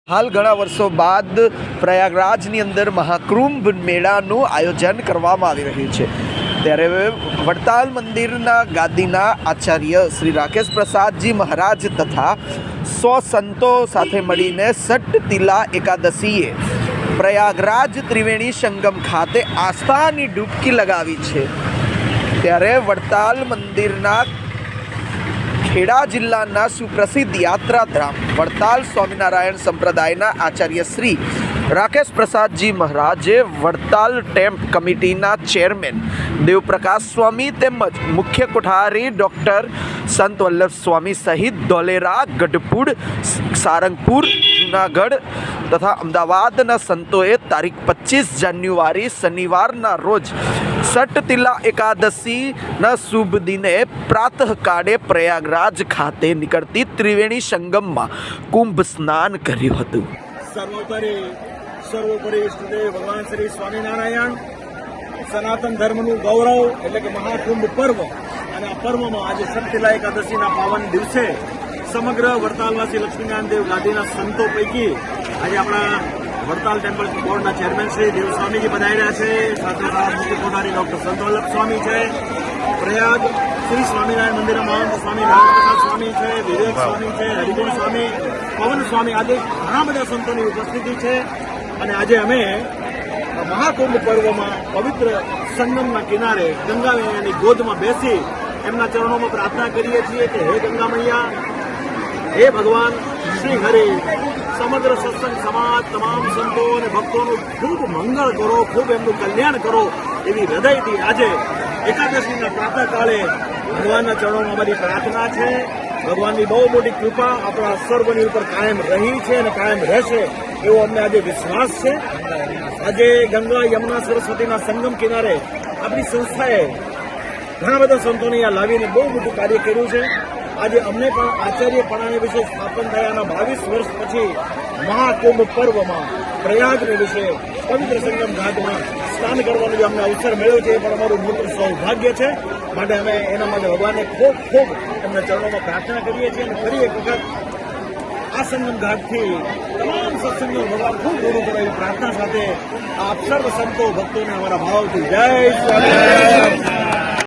હાલ ઘણા વર્ષો બાદ પ્રયાગરાજની અંદર મહાકુંભ મેળાનું આયોજન કરવામાં આવી રહ્યું છે ત્યારે વડતાલ મંદિરના ગાદીના આચાર્ય શ્રી રાકેશ પ્રસાદજી મહારાજ તથા 100 સંતો સાથે મળીને સટતિલા એકાદશીએ પ્રયાગરાજ ત્રિવેણી સંગમ ખાતે આસ્થાની ડૂબકી લગાવી છે। ત્યારે વડતાલ મંદિરના ખેડા જિલ્લાના સુપ્રસિદ્ધ યાત્રાધામ વડતાલ સ્વામિનારાયણ સંપ્રદાયના આચાર્ય શ્રી રાકેશ પ્રસાદજી મહારાજે વડતાલ ટેમ્પ કમિટીના ચેરમેન દેવપ્રકાશ સ્વામી તેમજ મુખ્ય કોઠારી ડૉક્ટર સંત વલ્લભ સ્વામી સહિત ધોલેરા, ગઢપુર, સારંગપુર, જૂનાગઢ તથા અમદાવાદના સંતોએ તારીખ 25 જાન્યુઆરી શનિવારના રોજ સટતિલા એકાદશીના શુભ દિને પ્રાતઃકાળે પ્રયાગરાજ ખાતે નીકળતી ત્રિવેણી સંગમમાં કુંભ સ્નાન કર્યું હતું। સર્વોપરી ઇષ્ટદેવ ભગવાન શ્રી સ્વામિનારાયણ સનાતન ધર્મનું ગૌરવ એટલે કે મહાકુંભ પર્વ અને આ પર્વમાં આજે સટતિલા એકાદશીના પાવન દિવસે સમગ્ર વડતાલવાસી લક્ષ્મીનારાયણ દેવ ગાદીના સંતો પૈકી આજે આપણા વડતાલ ટેમ્પલ બોર્ડના ચેરમેન શ્રી દેવ સ્વામીજી પધાર્યા છે, સાથે મુખ્ય કોઠારી ડૉક્ટર સંત વલ્લભ સ્વામી છે, પ્રયાગ શ્રી સ્વામિનારાયણ મંદિરના મહંત સ્વામી નારાયણ સ્વામી છે, વિવેક સ્વામી છે, હરિગુણ સ્વામી, પવન સ્વામી આદિ ઘણા બધા સંતોની ઉપસ્થિતિ છે અને આજે અમે મહાકુંભ પર્વમાં પવિત્ર સંગમના કિનારે ગંગા મૈયાની ગોદમાં બેસી એમના ચરણોમાં પ્રાર્થના કરીએ છીએ કે હે ગંગા મૈયા, હે ભગવાન શ્રી હરિ, સમગ્ર સત્સંગ સમાજ તમામ સંતો અને ભક્તોનું ખૂબ મંગળ કરો, ખૂબ એમનું કલ્યાણ કરો એવી હૃદયથી આજે એકાદશીના પ્રાતઃકાળે ભગવાનના ચરણોમાં અમારી પ્રાર્થના છે। ભગવાનની બહુ મોટી કૃપા આપણા સર્વની ઉપર કાયમ રહી છે અને કાયમ રહેશે એવો અમને આજે વિશ્વાસ છે। આજે ગંગા, યમુના, સરસ્વતીના સંગમ કિનારે આપણી સંસ્થાએ ઘણા બધા સંતોને અહીંયા લાવીને બહુ મોટું કાર્ય કર્યું છે। આજે અમને પણ આચાર્યપણાને વિશે સ્થાપન થયાના 22 વર્ષ પછી મહાકુંભ પર્વમાં પ્રયાગને વિશે પવિત્ર સંગમ ઘાટમાં સ્નાન કરવાનો જે અમને અવસર મળ્યો છે એ પણ અમારું મોટું સૌભાગ્ય છે। માટે અમે એના માટે ભગવાનને ખૂબ ખૂબ એમના ચરણોમાં પ્રાર્થના કરીએ છીએ અને ફરી એક વખત આ સંગમ ઘાટથી તમામ સત્સંગો ભગવાન ખૂબ દૂર કરે એવી પ્રાર્થના સાથે આપ સર્વ સંતો ભક્તોને અમારા ભાવથી જય સ્વામિનારાયણ।